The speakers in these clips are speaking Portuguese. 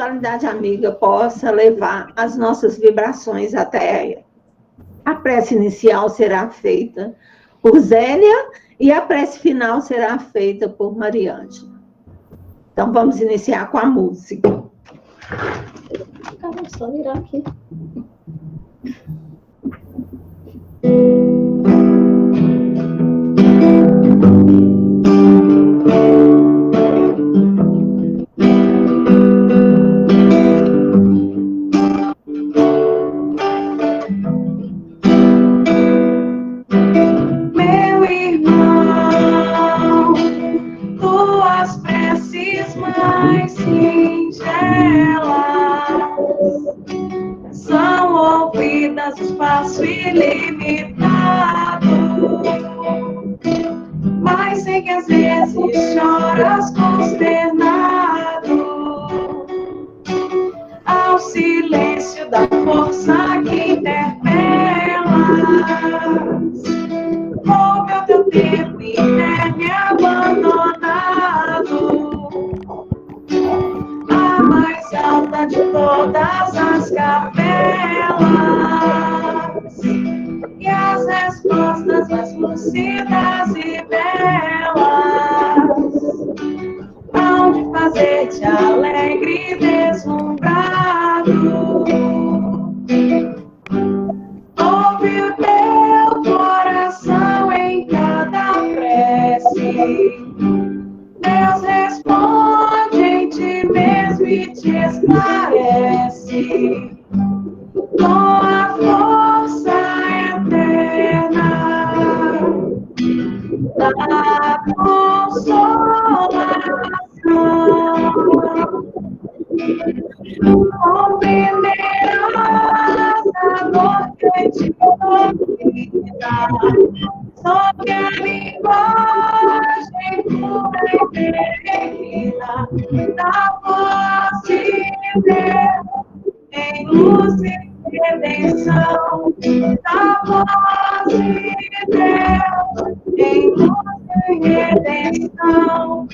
espiritualidade amiga possa levar as nossas vibrações até ela. A prece inicial será feita por Zélia e a prece final será feita por Mariângela. Então, vamos iniciar com a música. Vamos só virar aqui. Meu irmão, tuas preces mais singelas são ouvidas no espaço ilimitado, mas sei que às vezes choras consternado ao silêncio da força que interpelas. Ouve o teu tempo inerme abandonado, a mais alta de todas as capelas, e as respostas mais lúcidas e belas hão de fazer-te alegre e deslumbrado. Ouve o teu coração em cada prece, Deus responde em ti mesmo e te esclarece com a força eterna da consolação. Compreenderás a dor que te domina, sob a linguagem pura e peregrina da voz de Deus em luz e redenção, da voz de Deus em luz e redenção.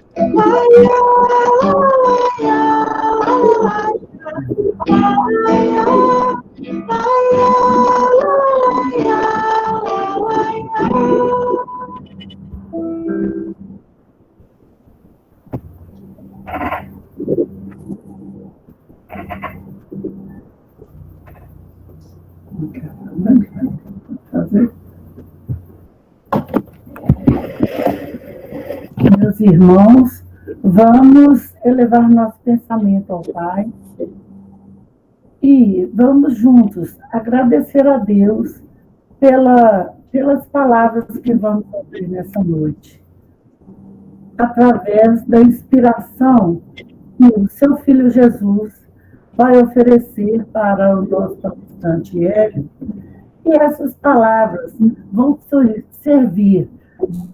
Meus irmãos, vamos elevar nosso pensamento ao Pai e vamos juntos agradecer a Deus pelas palavras que vamos ouvir nessa noite, através da inspiração que o seu Filho Jesus vai oferecer para o nosso palestante Hélio. E essas palavras vão servir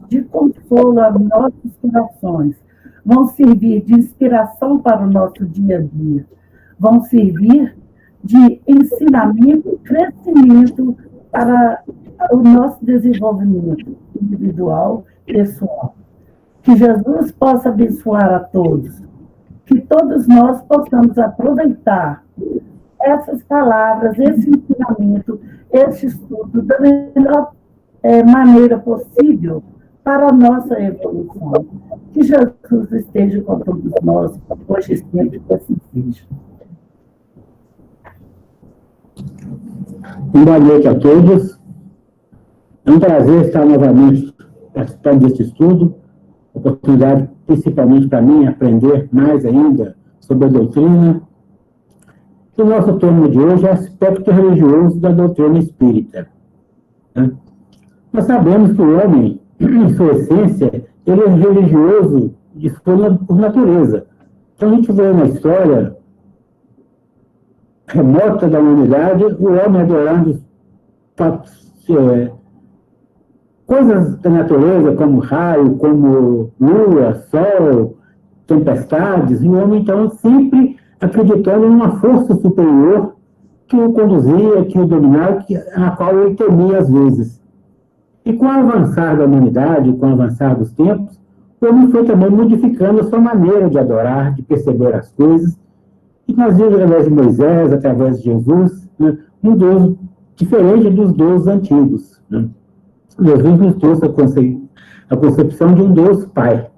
de consolo aos nossos corações, vão servir de inspiração para o nosso dia a dia, vão servir de ensinamento, crescimento para o nosso desenvolvimento individual, pessoal. Que Jesus possa abençoar a todos, que todos nós possamos aproveitar essas palavras, esse ensinamento, esse estudo da melhor maneira possível para a nossa evolução. Que Jesus esteja com todos nós, hoje e sempre, que assim seja. Boa noite a todos. É um prazer estar novamente participando deste estudo, oportunidade principalmente para mim aprender mais ainda sobre a doutrina. O nosso tema de hoje é o aspecto religioso da doutrina espírita. Nós sabemos que o homem, em sua essência, ele é religioso por natureza. Então, a gente vê na história remota da humanidade o homem adorando coisas da natureza, como raio, como lua, sol, tempestades, e o homem, então, sempre acreditando numa força superior que o conduzia, que o dominava, a qual ele temia às vezes. E com o avançar da humanidade, com o avançar dos tempos, o homem foi também modificando a sua maneira de adorar, de perceber as coisas, E nós vimos através de Moisés, através de Jesus, né, um Deus diferente dos deuses antigos. Né? Jesus nos trouxe a concepção de um Deus Pai.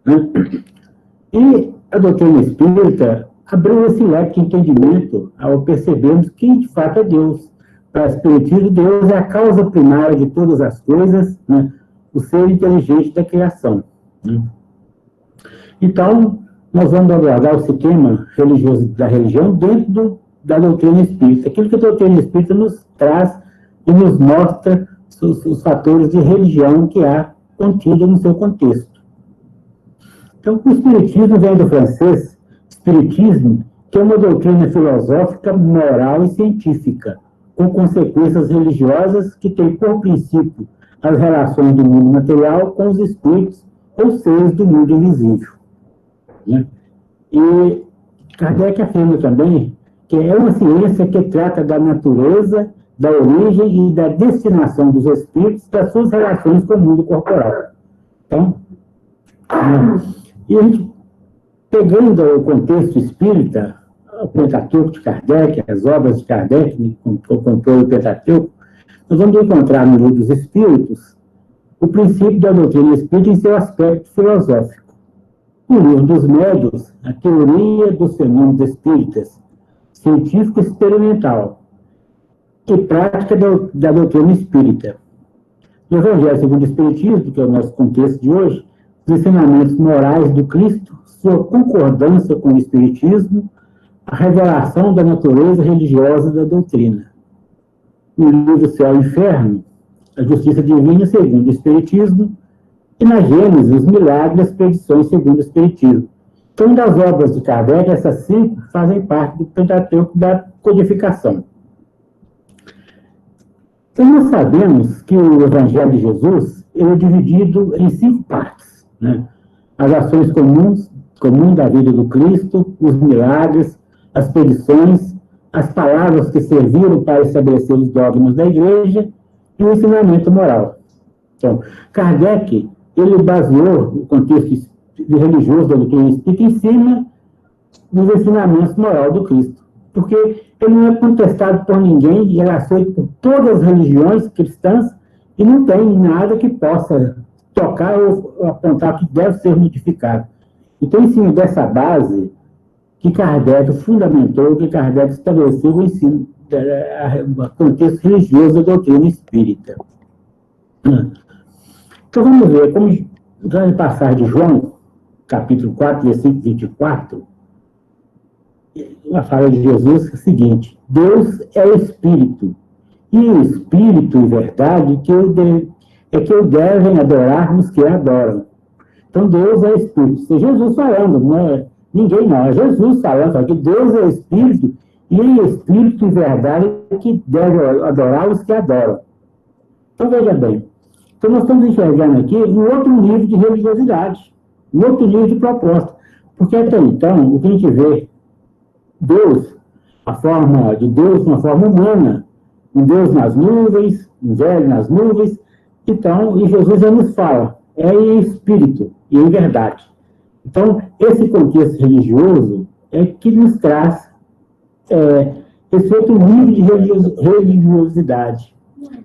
Né? E a doutrina espírita abriu esse leque de entendimento ao percebermos quem de fato é Deus. Para o Espiritismo, Deus é a causa primária de todas as coisas, né? O ser inteligente da criação. Né? Então, nós vamos abordar o tema religioso da religião dentro da doutrina espírita. Aquilo que a doutrina espírita nos traz e nos mostra os fatores de religião que há contido no seu contexto. Então, o espiritismo vem do francês, espiritismo, que é uma doutrina filosófica, moral e científica, com consequências religiosas que tem por princípio as relações do mundo material com os espíritos ou seres do mundo invisível. Né? E Kardec afirma também que é uma ciência que trata da natureza, da origem e da destinação dos espíritos das suas relações com o mundo corporal. Então, e a gente, pegando o contexto espírita, o Pentateuco de Kardec, as obras de Kardec, que compõem o Pentateuco, nós vamos encontrar no Livro dos Espíritos o princípio da doutrina espírita em seu aspecto filosófico. No Livro dos Médiuns, a teoria dos fenômenos espíritas, científico experimental e prática da doutrina espírita. No Evangelho segundo o Espiritismo, que é o nosso contexto de hoje, os ensinamentos morais do Cristo, sua concordância com o Espiritismo, a revelação da natureza religiosa da doutrina. No livro Céu e Inferno, a justiça divina segundo o Espiritismo, e na Gênesis, os milagres e as predições segundo o Espiritismo. Então, das obras de Kardec, essas 5 fazem parte do Pentateuco da codificação. Então, nós sabemos que o Evangelho de Jesus ele é dividido em 5 partes. Né? As ações comuns da vida do Cristo, os milagres, as predições, as palavras que serviram para estabelecer os dogmas da Igreja e o ensinamento moral. Então, Kardec, ele baseou o contexto religioso da doutrina espírita em cima dos ensinamentos morais do Cristo. Porque ele não é contestado por ninguém e ele é aceito por todas as religiões cristãs e não tem nada que possa tocar ou apontar que deve ser modificado. Então, em cima dessa base, que Kardec fundamentou, que Kardec estabeleceu o ensino, o contexto religioso da doutrina espírita. Então, vamos ver, como vamos passar de João, capítulo 4, versículo 24, a fala de Jesus é a seguinte: Deus é Espírito, e o Espírito e verdade que o devem adorar os que adoram. Então, Deus é Espírito. Isso é Jesus falando, não é ninguém não, é Jesus falando que Deus é Espírito, e em Espírito e verdade que deve adorar os que adoram. Então, veja bem, então nós estamos enxergando aqui um outro nível de religiosidade, um outro nível de proposta, porque até então, o que a gente vê, Deus, a forma de Deus, uma forma humana, um Deus nas nuvens, um velho nas nuvens, então, e Jesus já nos fala, é em Espírito e em verdade. Então, esse contexto religioso é que nos traz esse outro nível de religiosidade,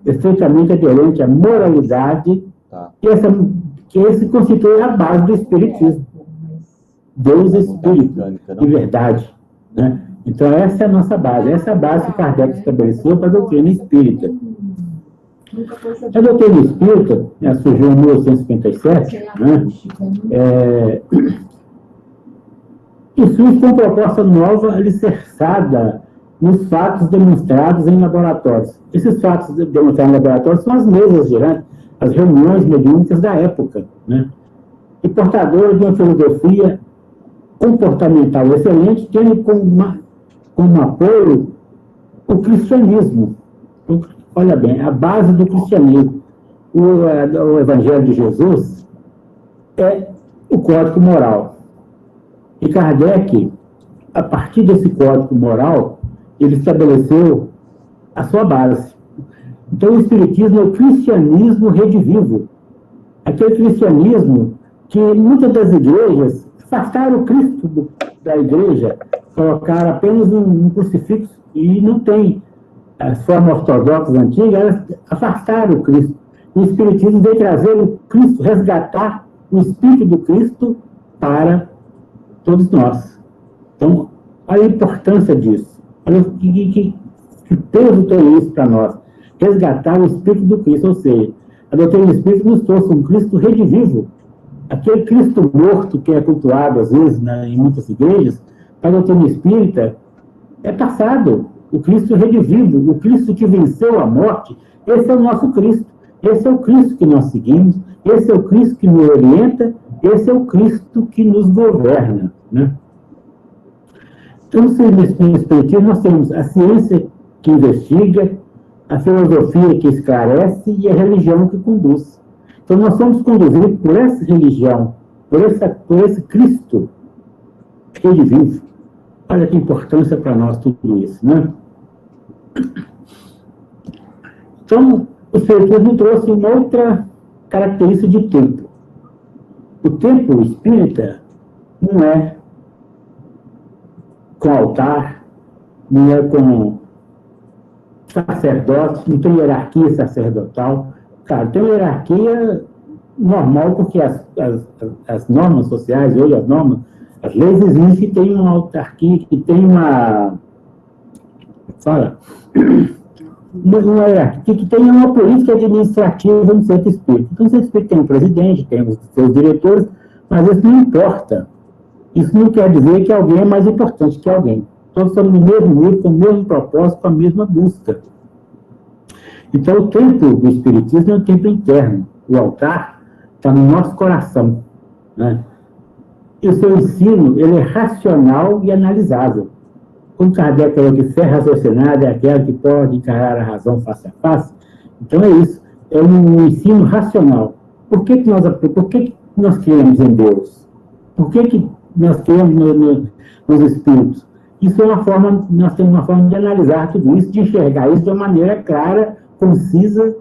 estritamente aderente à moralidade, que esse constitui a base do Espiritismo. Deus é Espírito e verdade. Né? Então, essa é a nossa base. Essa é a base que Kardec estabeleceu para a doutrina espírita. A doutrina espírita surgiu em 1857, né? E surge com uma proposta nova, alicerçada nos fatos demonstrados em laboratórios. Esses fatos demonstrados em laboratórios são as mesas girantes, as reuniões mediúnicas da época, né? E portadora de uma filosofia comportamental excelente, tendo como apoio o cristianismo. Olha bem, a base do cristianismo, o Evangelho de Jesus, é o código moral. E Kardec, a partir desse código moral, ele estabeleceu a sua base. Então, o Espiritismo é o cristianismo redivivo. Aquele cristianismo que muitas das igrejas afastaram o Cristo da igreja, colocaram apenas um crucifixo e não tem as formas ortodoxas antigas, elas afastaram o Cristo. O Espiritismo veio trazer o Cristo, resgatar o Espírito do Cristo para todos nós. Então, olha a importância disso. Olha que peso tem isso para nós. Resgatar o Espírito do Cristo, ou seja, a doutrina do Espírito nos trouxe um Cristo redivivo. Aquele Cristo morto que é cultuado, às vezes, em muitas igrejas, para a doutrina espírita, é passado. O Cristo redivivo, o Cristo que venceu a morte, esse é o nosso Cristo. Esse é o Cristo que nós seguimos, esse é o Cristo que nos orienta, esse é o Cristo que nos governa, né? Então, no Espiritismo, nós temos a ciência que investiga, a filosofia que esclarece e a religião que conduz. Então, nós somos conduzidos por essa religião, por esse Cristo redivivo. Olha que importância para nós tudo isso, né? Então, o Espiritismo trouxe uma outra característica de tempo. O tempo espírita não é com altar, não é com sacerdote, não tem hierarquia sacerdotal. Claro, tem hierarquia normal, porque as normas sociais, hoje as leis existem, tem uma autarquia, que tem uma hierarquia, que tem uma política administrativa no centro espírita. Então, o centro espírita tem um presidente, tem os seus diretores, mas isso não importa. Isso não quer dizer que alguém é mais importante que alguém. Todos estamos no mesmo nível, com o mesmo propósito, com a mesma busca. Então, o tempo do Espiritismo é um tempo interno. O altar está no nosso coração, né? E o seu ensino, ele é racional e analisável. Como Kardec falou que fé raciocinada é aquela que pode encarar a razão face a face, então é isso. É um ensino racional. Por que nós cremos em Deus? Por que nós cremos nos Espíritos? Isso é uma forma, nós temos uma forma de analisar tudo isso, de enxergar isso de uma maneira clara, concisa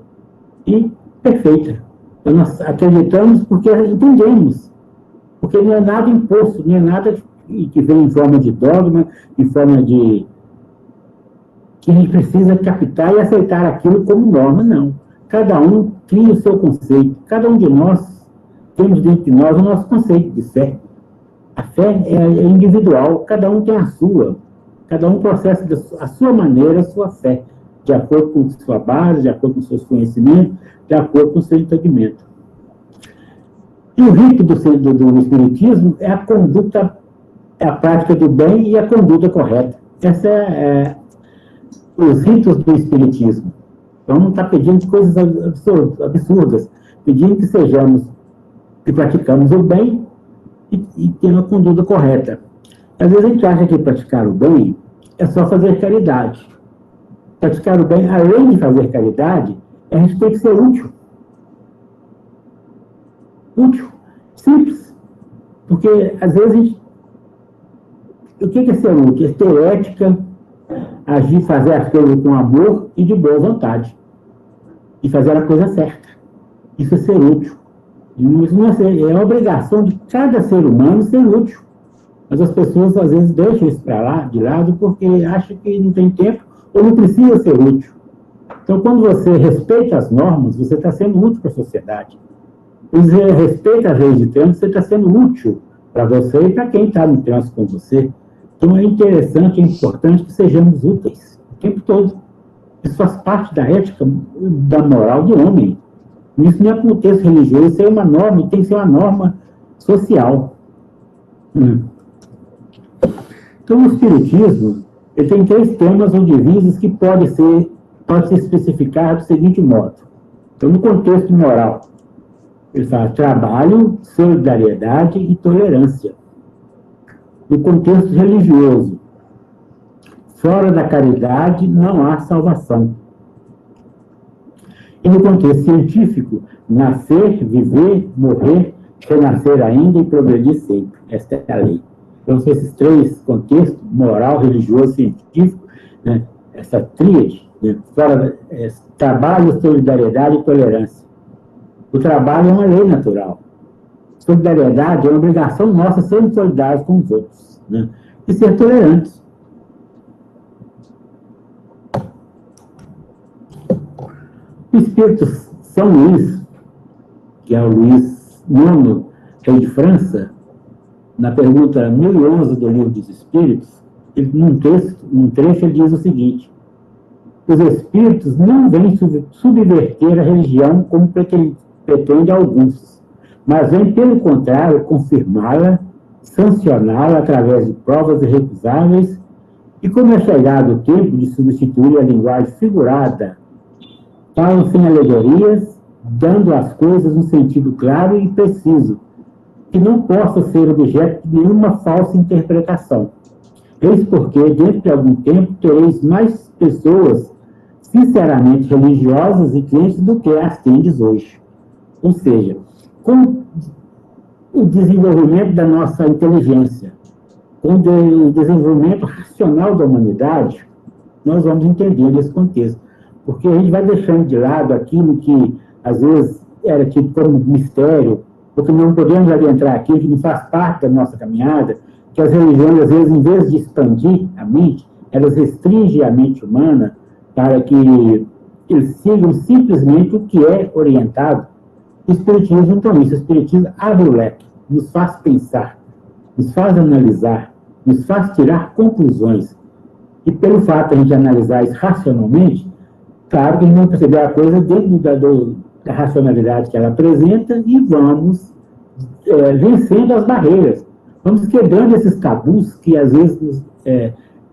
e perfeita. Então, nós acreditamos porque entendemos. Porque não é nada imposto, não é nada que vem em forma de dogma, em forma de... que a gente precisa captar e aceitar aquilo como norma, não. Cada um cria o seu conceito. Cada um de nós temos dentro de nós o nosso conceito de fé. A fé é individual, cada um tem a sua. Cada um processa a sua maneira, a sua fé, de acordo com sua base, de acordo com seus conhecimentos, de acordo com o seu entendimento. E o rito do Espiritismo é a conduta, é a prática do bem e a conduta correta. Essa os ritos do Espiritismo. Então, não está pedindo coisas absurdas, pedindo que praticamos o bem e tendo a conduta correta. Às vezes a gente acha que praticar o bem é só fazer caridade. Praticar o bem, além de fazer caridade, a gente tem que ser útil. Útil. Simples. Porque, às vezes, a gente... O que é ser útil? É ter ética, agir, fazer as coisas com amor e de boa vontade. E fazer a coisa certa. Isso é ser útil. Isso não é uma obrigação de cada ser humano ser útil. Mas as pessoas, às vezes, deixam isso para lá, de lado, porque acham que não tem tempo ou não precisa ser útil. Então, quando você respeita as normas, você está sendo útil para a sociedade. Quando você respeita as leis de trânsito, você está sendo útil para você e para quem está no trânsito com você. Então, é interessante, é importante que sejamos úteis o tempo todo. Isso faz parte da ética, da moral do homem. Isso não é como texto religioso, isso é uma norma, tem que ser uma norma social. Então, o Espiritismo, ele tem 3 temas ou divisas que pode ser especificado do seguinte modo. Então, no contexto moral, ele fala trabalho, solidariedade e tolerância. No contexto religioso, fora da caridade não há salvação. E no contexto científico, nascer, viver, morrer, renascer ainda e progredir sempre. Esta é a lei. Então, são esses 3 contextos, moral, religioso, científico, né? Essa tríade, né? Trabalho, solidariedade e tolerância. O trabalho é uma lei natural. Solidariedade é uma obrigação nossa sermos solidários com os outros, né? e ser tolerantes. O Espírito São Luís, que é o Luís IX, rei de França, na pergunta 1011 do Livro dos Espíritos, num trecho, ele diz o seguinte: os espíritos não vêm subverter a religião como pretende alguns, mas vêm, pelo contrário, confirmá-la, sancioná-la através de provas irrecusáveis, e como é chegado o tempo de substituir a linguagem figurada, falam sem alegorias, dando às coisas um sentido claro e preciso, que não possa ser objeto de nenhuma falsa interpretação. Eis porque, dentro de algum tempo, tereis mais pessoas sinceramente religiosas e crentes do que as tendes hoje. Ou seja, com o desenvolvimento da nossa inteligência, com o desenvolvimento racional da humanidade, nós vamos entender esse contexto. Porque a gente vai deixando de lado aquilo que, às vezes, era tido como mistério, porque não podemos adentrar aquilo que não faz parte da nossa caminhada, que as religiões, às vezes, em vez de expandir a mente, elas restringem a mente humana para que eles sigam simplesmente o que é orientado. O Espiritismo, então, isso, o Espiritismo abre o leque, nos faz pensar, nos faz analisar, nos faz tirar conclusões. E pelo fato de a gente analisar isso racionalmente, claro que a gente vai perceber a coisa dentro da racionalidade que ela apresenta e vamos vencendo as barreiras. Vamos quebrando esses tabus que, às vezes,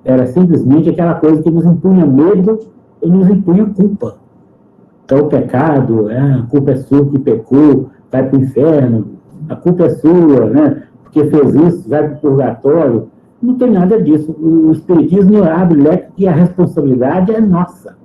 era simplesmente aquela coisa que nos impunha medo ou nos impunha culpa. Então, o pecado, a culpa é sua que pecou, vai para o inferno, a culpa é sua, né, porque fez isso, vai para o purgatório. Não tem nada disso. O Espiritismo abre o leque que a responsabilidade é nossa.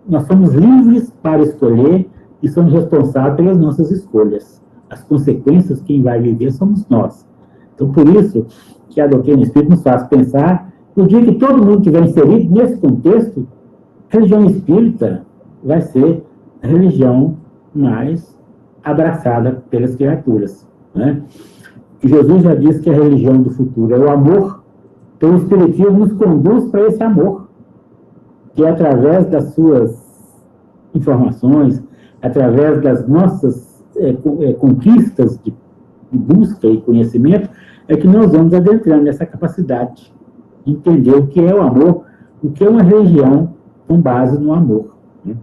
Nós somos livres para escolher e somos responsáveis pelas nossas escolhas. As consequências, quem vai viver somos nós. Então, por isso que a doutrina espírita nos faz pensar que o dia que todo mundo estiver inserido nesse contexto, a religião espírita vai ser a religião mais abraçada pelas criaturas, né? Jesus já disse que a religião do futuro é o amor, então o Espiritismo nos conduz para esse amor, que é através das suas informações, através das nossas conquistas de busca e conhecimento, é que nós vamos adentrando nessa capacidade de entender o que é o amor, o que é uma religião com base no amor, né?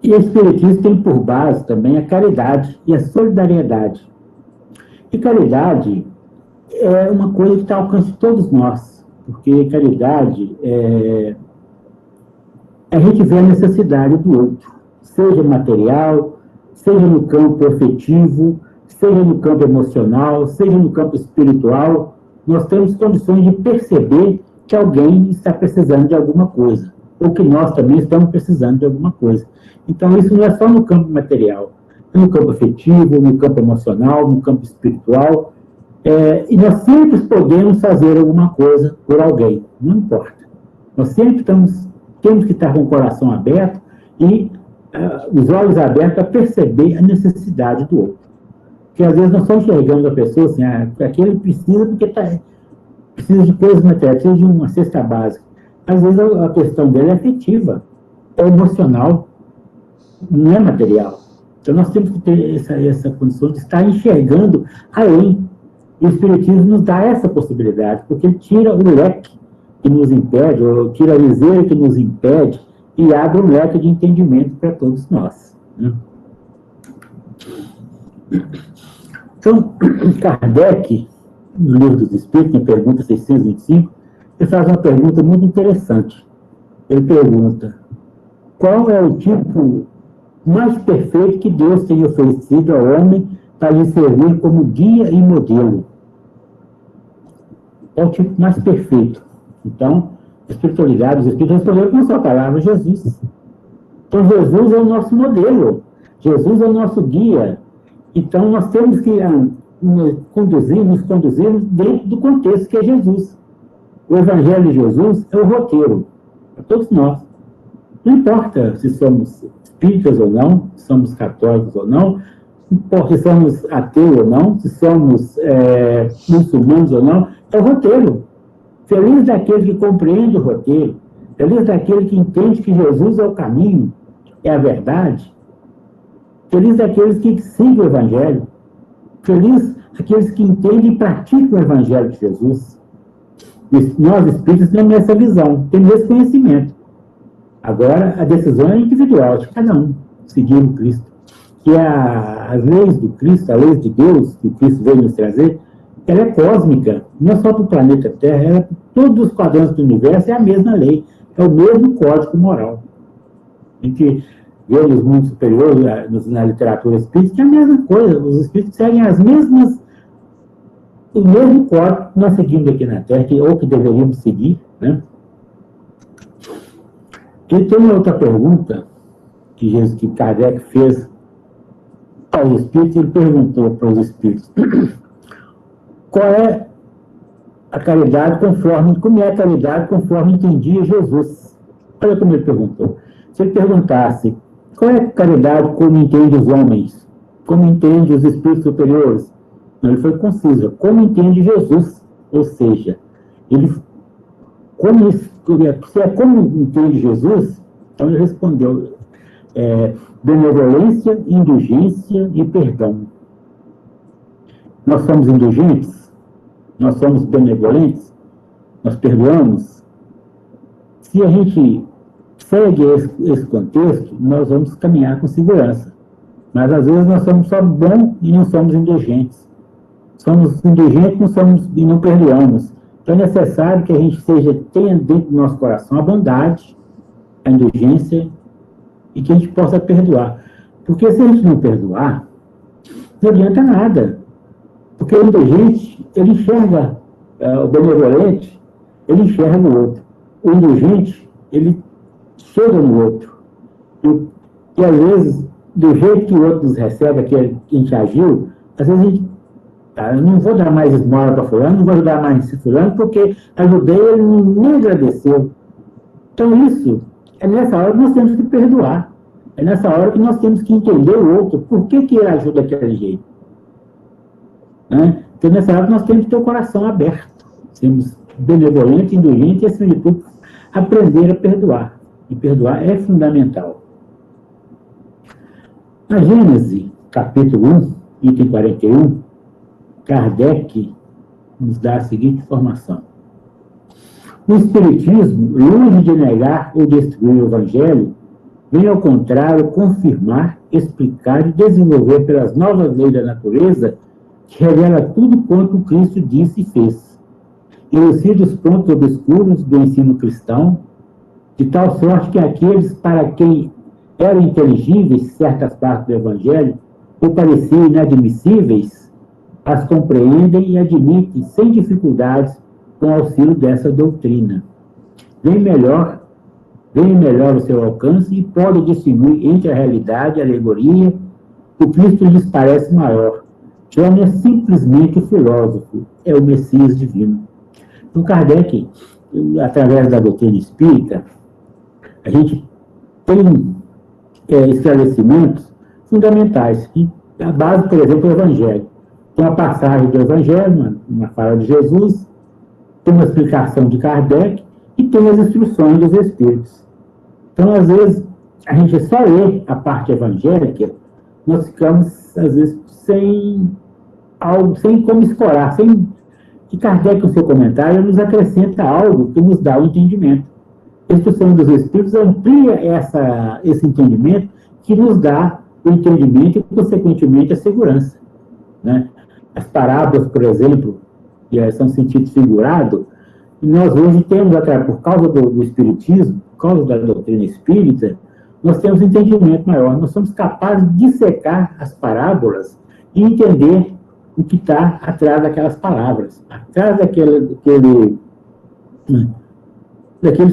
E o Espiritismo tem por base também a caridade e a solidariedade. E caridade é uma coisa que está ao alcance de todos nós, porque caridade a gente vê a necessidade do outro, seja material, seja no campo afetivo, seja no campo emocional, seja no campo espiritual. Nós temos condições de perceber que alguém está precisando de alguma coisa, ou que nós também estamos precisando de alguma coisa. Então, isso não é só no campo material, é no campo afetivo, no campo emocional, no campo espiritual, e nós sempre podemos fazer alguma coisa por alguém, não importa. Nós sempre temos que estar com o coração aberto e os olhos abertos a perceber a necessidade do outro. Porque às vezes nós só enxergamos a pessoa assim, aquele precisa porque precisa de coisas materiais, precisa de uma cesta básica. Às vezes a questão dele é afetiva, é emocional, não é material. Então nós temos que ter essa condição de estar enxergando além. E o Espiritismo nos dá essa possibilidade, porque ele tira o leque que nos impede, ou tira a viseira que nos impede, e abre um leque de entendimento para todos nós, né? Então, Kardec, no Livro dos Espíritos, na pergunta 625, ele faz uma pergunta muito interessante. Ele pergunta: qual é o tipo mais perfeito que Deus tem oferecido ao homem para lhe servir como guia e modelo? É o tipo mais perfeito. Então, a espiritualidade, os espíritos responderam com a sua palavra: Jesus. Então, Jesus é o nosso modelo. Jesus é o nosso guia. Então, nós temos que nos conduzir dentro do contexto que é Jesus. O Evangelho de Jesus é o roteiro para todos nós. Não importa se somos espíritas ou não, se somos católicos ou não, importa se somos ateus ou não, se somos muçulmanos ou não, é o roteiro. Feliz daquele que compreende o roteiro, feliz daquele que entende que Jesus é o caminho, é a verdade, feliz daqueles que seguem o Evangelho, feliz daqueles que entendem e praticam o Evangelho de Jesus. Nós, espíritos, temos essa visão, temos esse conhecimento. Agora, a decisão é individual, de cada um, seguir o Cristo. Que as leis do Cristo, a lei de Deus, que o Cristo veio nos trazer, ela é cósmica, não é só para o planeta Terra, ela é para todos os quadrantes do universo, é a mesma lei, é o mesmo código moral. A gente vê nos mundos superiores, na literatura espírita, que é a mesma coisa, os espíritos seguem o mesmo código que nós seguimos aqui na Terra, ou que deveríamos seguir, né? E tem uma outra pergunta que Kardec fez aos espíritos, ele perguntou para os espíritos qual é a caridade como é a caridade conforme entendia Jesus. Olha como ele perguntou. Se ele perguntasse qual é a caridade como entende os homens, como entende os espíritos superiores, ele foi conciso, como entende Jesus, ou seja, se é como entende Jesus, então ele respondeu benevolência, indulgência e perdão. Nós somos indulgentes? Nós somos benevolentes? Nós perdoamos? Se a gente segue esse contexto, nós vamos caminhar com segurança. Mas às vezes nós somos só bons e não somos indulgentes. Somos indulgentes e não perdoamos. Então é necessário que a gente tenha dentro do nosso coração a bondade, a indulgência, e que a gente possa perdoar. Porque se a gente não perdoar, não adianta nada. Porque o indulgente, ele enxerga o benevolente, ele enxerga o outro. O indulgente, ele chega no outro. E às vezes, do jeito que o outro nos recebe, que a gente agiu, às vezes a gente eu não vou dar mais esmola para fulano, não vou ajudar mais esse fulano, porque ajudei, ele nem agradeceu. Então isso, é nessa hora que nós temos que perdoar. É nessa hora que nós temos que entender o outro, por que ele ajuda daquele jeito. Né? Então nessa hora que nós temos que ter o coração aberto. Sermos benevolentes, indulgentes e, acima de tudo, aprender a perdoar. E perdoar é fundamental. Na Gênesis, capítulo 1, item 41, Kardec nos dá a seguinte informação. O Espiritismo, longe de negar ou destruir o Evangelho, vem ao contrário confirmar, explicar e desenvolver pelas novas leis da natureza que revela tudo quanto o Cristo disse e fez. Elucida os pontos obscuros do ensino cristão, de tal sorte que aqueles para quem eram inteligíveis certas partes do Evangelho ou pareciam inadmissíveis, as compreendem e admitem sem dificuldades com o auxílio dessa doutrina. Vem melhor o seu alcance e pode distinguir entre a realidade e a alegoria. O Cristo lhes parece maior. Já não é simplesmente o filósofo, é o Messias divino. Então, Kardec, através da doutrina espírita, a gente tem esclarecimentos fundamentais, que a base, por exemplo, do Evangelho. Tem uma passagem do Evangelho, uma fala de Jesus, tem uma explicação de Kardec e tem as instruções dos Espíritos. Então, às vezes, a gente só lê a parte evangélica, nós ficamos, às vezes, sem como escorar, que Kardec, no seu comentário, nos acrescenta algo que nos dá o entendimento. A instrução dos Espíritos amplia esse entendimento que nos dá o entendimento e, consequentemente, a segurança. Né? As parábolas, por exemplo, que são sentido figurado, e nós hoje temos, por causa do Espiritismo, por causa da doutrina espírita, nós temos um entendimento maior. Nós somos capazes de dissecar as parábolas e entender o que está atrás daquelas palavras, atrás daquele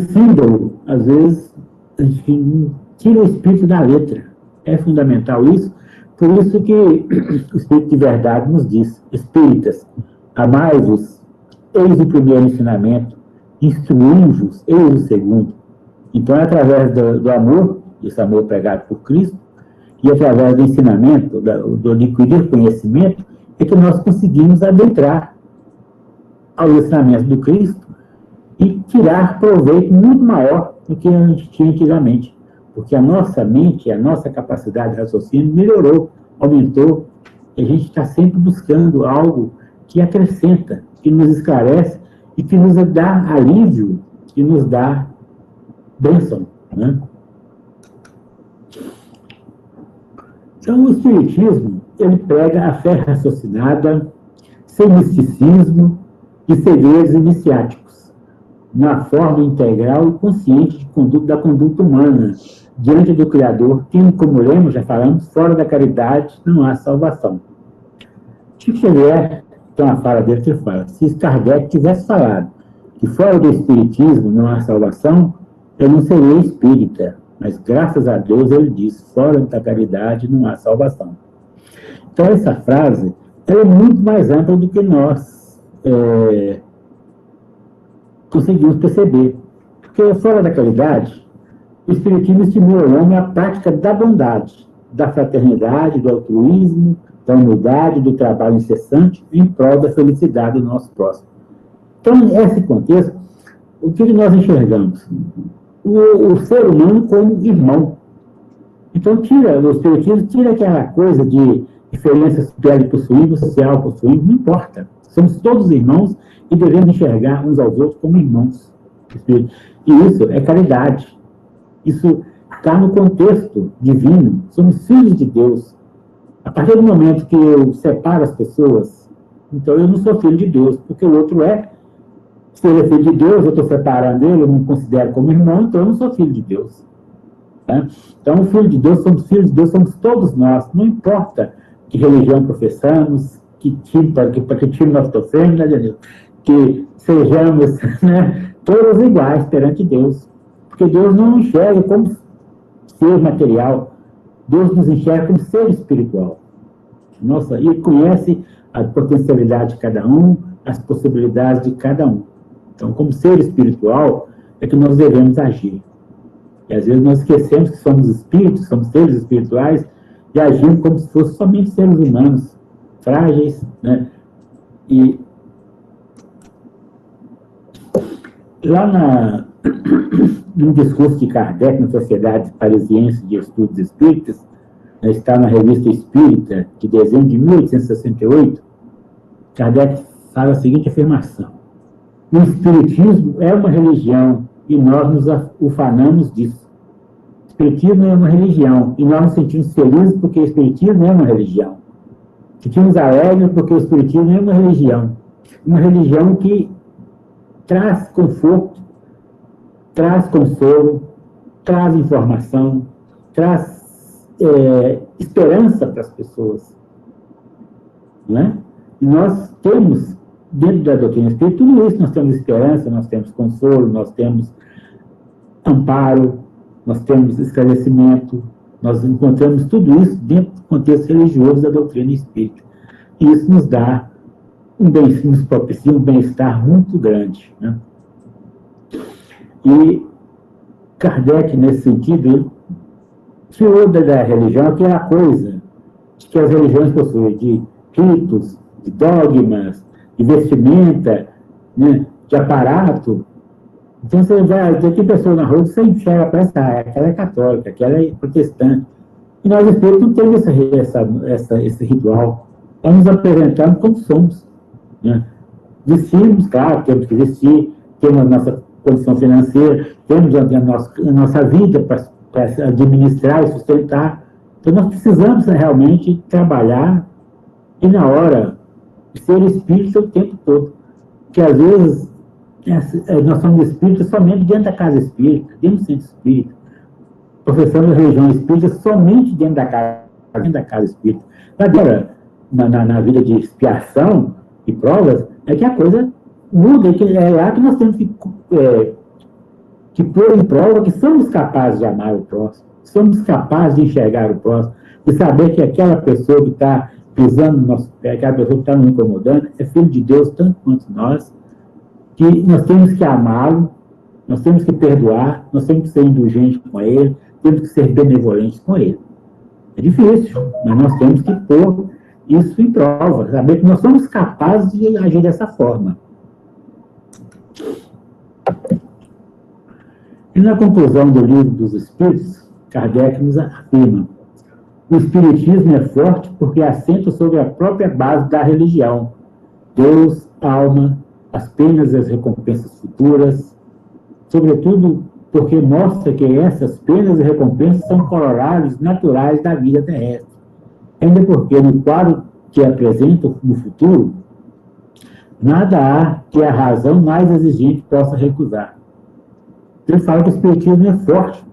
símbolo. Às vezes, a gente tira o espírito da letra. É fundamental isso. Por isso que o Espírito de Verdade nos diz: espíritas, amai-vos, eis o primeiro ensinamento, instruí-vos, eis o segundo. Então, é através do amor, esse amor pregado por Cristo, E através do ensinamento, do adquirir conhecimento, é que nós conseguimos adentrar ao ensinamento do Cristo e tirar proveito muito maior do que a gente tinha antigamente. Porque a nossa mente, a nossa capacidade de raciocínio melhorou, aumentou, e a gente está sempre buscando algo que acrescenta, que nos esclarece e que nos dá alívio, que nos dá bênção, né? Então, o Espiritismo, ele prega a fé raciocinada, sem misticismo e segredos iniciáticos, na forma integral e consciente da conduta humana, diante do Criador, que, como lemos, já falamos, fora da caridade não há salvação. Chico Xavier, então a fala dele que fala, se Kardec tivesse falado que fora do Espiritismo não há salvação, eu não seria espírita. Mas, graças a Deus, ele diz, fora da caridade não há salvação. Então, essa frase, ela é muito mais ampla do que nós conseguimos perceber. Porque, fora da caridade, o Espiritismo estimula o homem à prática da bondade, da fraternidade, do altruísmo, da humildade, do trabalho incessante, em prol da felicidade do nosso próximo. Então, nesse contexto, o que nós enxergamos? O ser humano como irmão. Então, o Espiritismo tira aquela coisa de diferença social possuímos, social possuímos, não importa. Somos todos irmãos e devemos enxergar uns aos outros como irmãos. E isso é caridade. Isso está no contexto divino. Somos filhos de Deus. A partir do momento que eu separo as pessoas, então eu não sou filho de Deus, porque o outro é. Se ele é filho de Deus, eu estou separando ele, eu não considero como irmão, então eu não sou filho de Deus. Tá? Então, filho de Deus, somos filhos de Deus, somos todos nós. Não importa que religião professamos, para que time nós torcemos, né, que sejamos, né, todos iguais perante Deus. Porque Deus não nos enxerga como ser material, Deus nos enxerga como ser espiritual. Nossa, e conhece a potencialidade de cada um, as possibilidades de cada um. Então, como ser espiritual, é que nós devemos agir. E às vezes nós esquecemos que somos espíritos, somos seres espirituais, e agimos como se fossem somente seres humanos, frágeis, né? E lá num discurso de Kardec na Sociedade Parisiense de Estudos Espíritas, está na Revista Espírita, de dezembro de 1868, Kardec fala a seguinte afirmação: o Espiritismo é uma religião e nós nos ufanamos disso. O Espiritismo é uma religião e nós nos sentimos felizes porque o Espiritismo é uma religião. Sentimos alegres porque o Espiritismo é uma religião. Uma religião que traz conforto, traz consolo, traz informação, traz esperança para as pessoas. Não é? E nós temos, dentro da doutrina espírita, tudo isso. Nós temos esperança, nós temos consolo, nós temos amparo, nós temos esclarecimento, nós encontramos tudo isso dentro do contexto religioso da doutrina espírita. E isso nos dá nos propicia um bem-estar muito grande, né? E Kardec, nesse sentido, ele tirou da religião aquela coisa que as religiões possuem, de ritos, de dogmas, de vestimenta, né, de aparato. Então, você vai ter que pessoa na rua, você enxerga para aquela é católica, aquela é protestante. E nós, espíritos, não temos esse ritual. Nós nos apresentamos como somos. Né? Vestimos, claro, temos que vestir, temos a nossa condição financeira, temos a nossa vida para administrar e sustentar. Então, nós precisamos realmente trabalhar e, na hora, ser espírita o tempo todo. Porque, às vezes, nós somos espíritas somente dentro da casa espírita, dentro do centro espírita. Professamos a religião espírita somente dentro da casa espírita. Agora, na vida de expiação e provas, é que a coisa muda, que é lá que nós temos que pôr em prova que somos capazes de amar o próximo, somos capazes de enxergar o próximo, de saber que aquela pessoa que está pisando no nosso pé, aquela pessoa que está nos incomodando, é filho de Deus tanto quanto nós, que nós temos que amá-lo, nós temos que perdoar, nós temos que ser indulgentes com ele, temos que ser benevolentes com ele. É difícil, mas nós temos que pôr isso em prova, saber que nós somos capazes de agir dessa forma. E na conclusão do Livro dos Espíritos, Kardec nos afirma: o Espiritismo é forte porque assenta sobre a própria base da religião. Deus, alma, as penas e as recompensas futuras, sobretudo porque mostra que essas penas e recompensas são corolários naturais da vida terrestre. Ainda porque no quadro que apresenta no futuro, nada há que a razão mais exigente possa recusar. Ele fala que o Espiritismo é forte,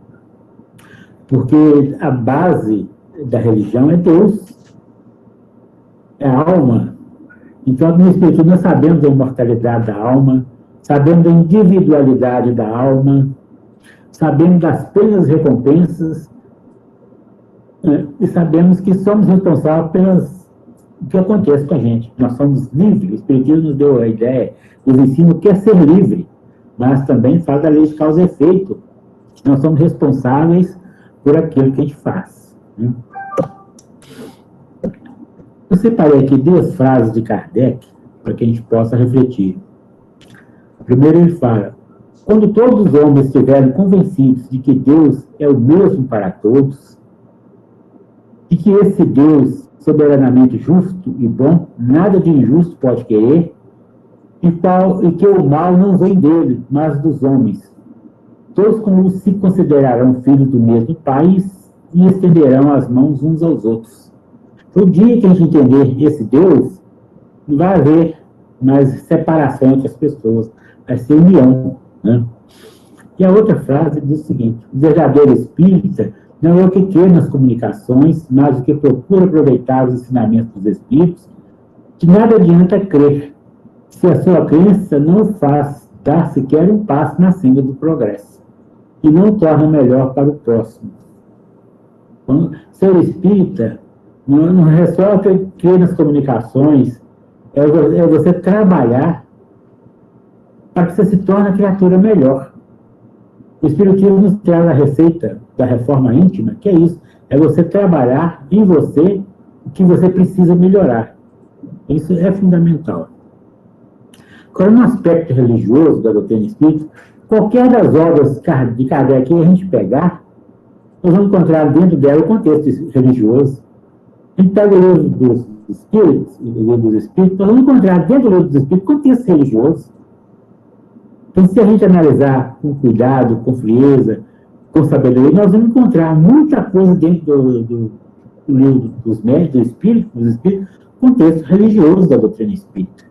porque a base da religião é Deus, é a alma. Então, no Espiritismo, nós sabemos da imortalidade da alma, sabemos da individualidade da alma, sabemos das penas e recompensas, e sabemos que somos responsáveis pelas que acontece com a gente. Nós somos livres. O Espiritismo nos deu a ideia, nos ensina o que é ser livre, mas também fala da lei de causa e efeito. Nós somos responsáveis por aquilo que a gente faz. Eu separei aqui 2 frases de Kardec para que a gente possa refletir. Primeiro ele fala: quando todos os homens estiverem convencidos de que Deus é o mesmo para todos, e que esse Deus soberanamente justo e bom, nada de injusto pode querer, e que o mal não vem dele, mas dos homens. Todos como se considerarão filhos do mesmo Pai e estenderão as mãos uns aos outros. O dia que a gente entender esse Deus, não vai haver mais separação entre as pessoas, vai ser união. Né? E a outra frase diz o seguinte: o verdadeiro espírita não é o que quer nas comunicações, mas o que procura aproveitar os ensinamentos dos espíritos. De nada adianta crer, se a sua crença não faz dar sequer um passo na senda do progresso, e não torna melhor para o próximo. Então, ser espírita não é só crer nas comunicações, é você trabalhar para que você se torne a criatura melhor. O Espiritismo nos traz a receita da reforma íntima, que é isso, é você trabalhar em você o que você precisa melhorar. Isso é fundamental. Agora, no aspecto religioso da doutrina espírita, qualquer das obras de Kardec que a gente pegar, nós vamos encontrar dentro dela o contexto religioso. A gente pega o livro dos Espíritos, nós vamos encontrar dentro do livro dos Espíritos contexto religioso. Então, se a gente analisar com cuidado, com frieza, com sabedoria, nós vamos encontrar muita coisa dentro do livro dos médios, dos espíritos, contexto religioso da doutrina espírita.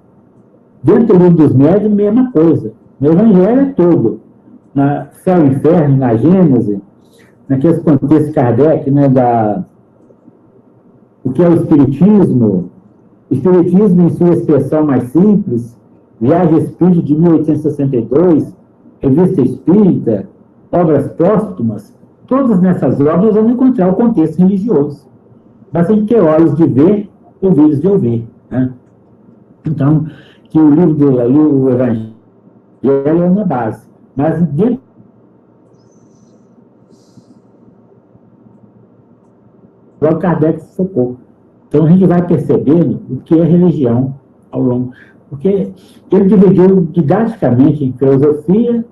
Dentro do livro dos médios, mesma coisa. No Evangelho é todo. Na Céu e Inferno, na Gênese, naqueles contextos Kardec, né, o que é o Espiritismo em sua expressão mais simples, Viagem Espírita de 1862, Revista Espírita, Obras Póstumas, todas nessas obras vamos encontrar o contexto religioso. Basta a gente ter olhos de ver, ouvidos de ouvir. Né? Então, que o Evangelho é uma base. Mas dentro o Kardec se focou. Então a gente vai percebendo o que é religião ao longo. Porque ele dividiu didaticamente em filosofia,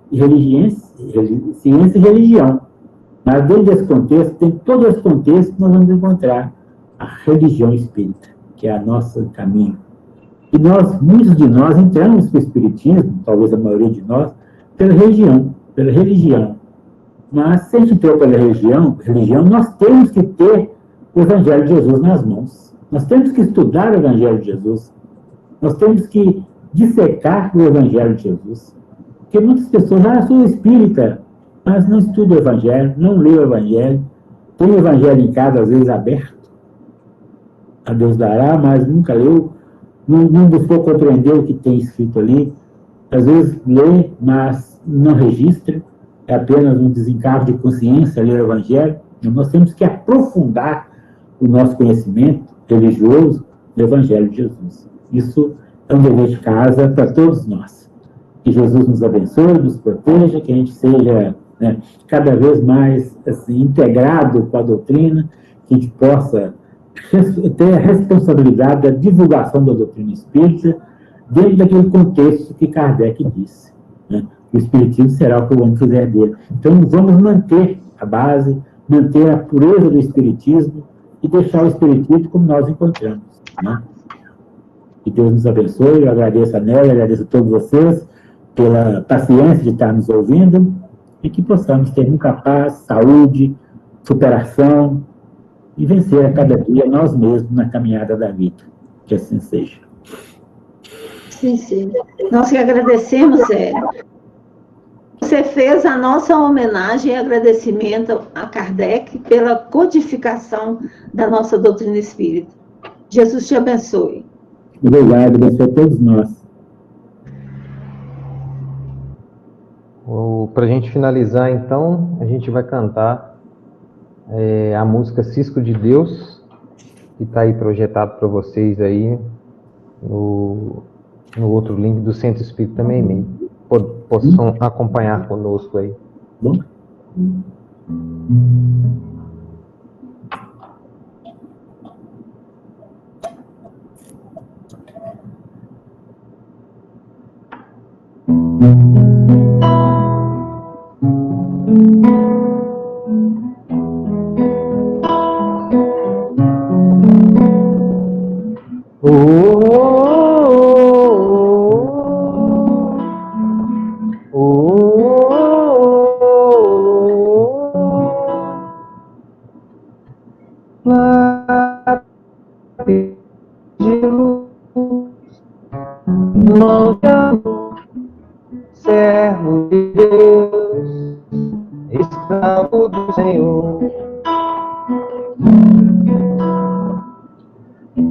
ciência e religião. Mas dentro desse contexto, tem todo esse contexto que nós vamos encontrar a religião espírita, que é o nosso caminho. E muitos de nós entramos para o espiritismo, talvez a maioria de nós, pela religião. Mas se a gente entrou pela religião, nós temos que ter o Evangelho de Jesus nas mãos. Nós temos que estudar o Evangelho de Jesus. Nós temos que dissecar o Evangelho de Jesus. Porque muitas pessoas, sou espírita, mas não estuda o Evangelho, não lê o Evangelho, tem o Evangelho em casa, às vezes, aberto, a Deus dará, mas nunca leu, não buscou compreender o que tem escrito ali, às vezes lê, mas não registra, é apenas um desencargo de consciência ler o Evangelho. Nós temos que aprofundar o nosso conhecimento religioso do Evangelho de Jesus. Isso é um dever de casa para todos nós. Que Jesus nos abençoe, nos proteja, que a gente seja cada vez mais assim, integrado com a doutrina, que a gente possa ter a responsabilidade da divulgação da doutrina espírita dentro daquele contexto que Kardec disse, né? O espiritismo será o que o homem fizer dele. Então, vamos manter a base, manter a pureza do espiritismo e deixar o espiritismo como nós encontramos, né? Que Deus nos abençoe. Eu agradeço a Nélia, agradeço a todos vocês pela paciência de estar nos ouvindo e que possamos ter muita paz, saúde, superação e vencer a cada dia nós mesmos na caminhada da vida. Que assim seja. Sim, sim. Nós que agradecemos, Hélio. Você fez a nossa homenagem e agradecimento a Kardec pela codificação da nossa doutrina espírita. Jesus te abençoe. Obrigado, abençoe a todos nós. Para a gente finalizar, então, a gente vai cantar a música Cisco de Deus, que está aí projetado para vocês aí no outro link do Centro Espírita Meimei. Possam acompanhar conosco aí. Bom? Servo de Deus, escravo do Senhor,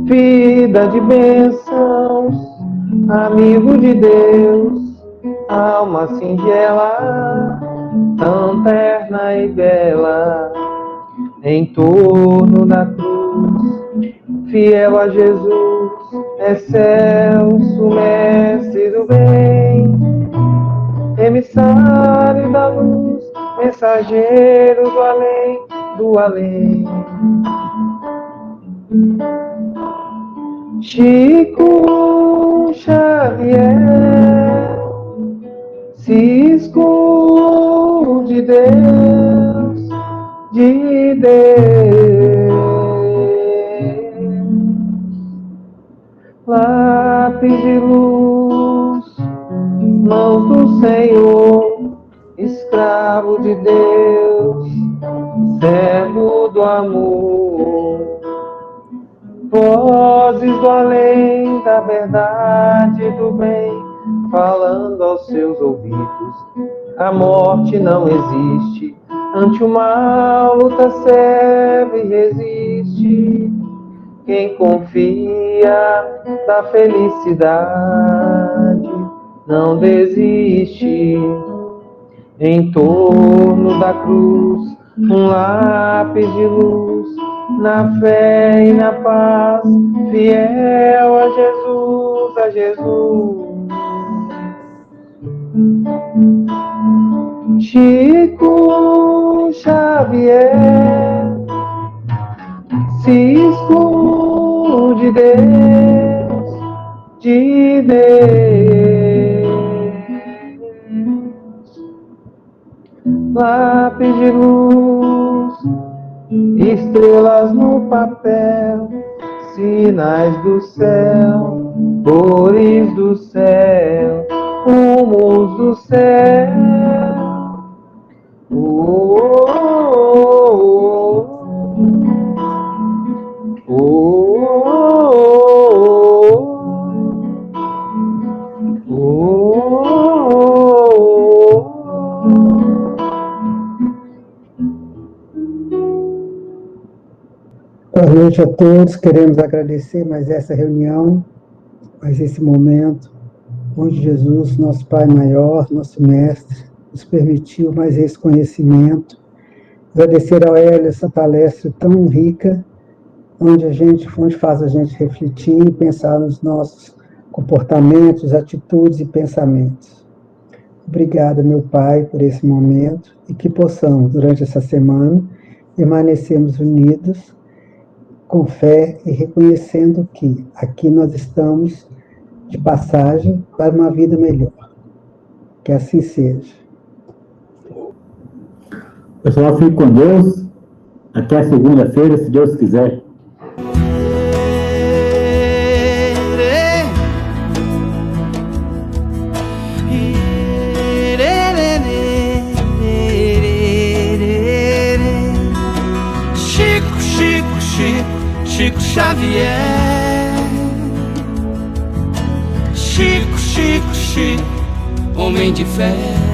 vida de bênçãos, amigo de Deus, alma singela, tão terna e bela, em torno da cruz, fiel a Jesus, excelso mestre do bem, emissário da luz, mensageiro do além, do além. Chico Xavier, cisco de Deus, de Deus, lápis de luz, mãos do Senhor, escravo de Deus, servo do amor, vozes do além, da verdade e do bem, falando aos seus ouvidos. A morte não existe, ante o mal luta, serve e resiste. Quem confia da felicidade não desiste. Em torno da cruz, um lápis de luz, na fé e na paz, fiel a Jesus, a Jesus. Chico Xavier, cisco de Deus, de Deus, lápis de luz, estrelas no papel, sinais do céu, cores do céu, rumos do céu. Oh, oh, oh, oh, oh. Boa noite a todos. Queremos agradecer mais essa reunião, mais esse momento, onde Jesus, nosso Pai maior, nosso Mestre, nos permitiu mais esse conhecimento. Agradecer ao Hélio essa palestra tão rica, onde faz a gente refletir e pensar nos nossos comportamentos, atitudes e pensamentos. Obrigada, meu Pai, por esse momento e que possamos, durante essa semana, permanecermos unidos com fé e reconhecendo que aqui nós estamos de passagem para uma vida melhor. Que assim seja. Pessoal, fique com Deus. Até segunda-feira, se Deus quiser. Chico Xavier. Chico, homem de fé.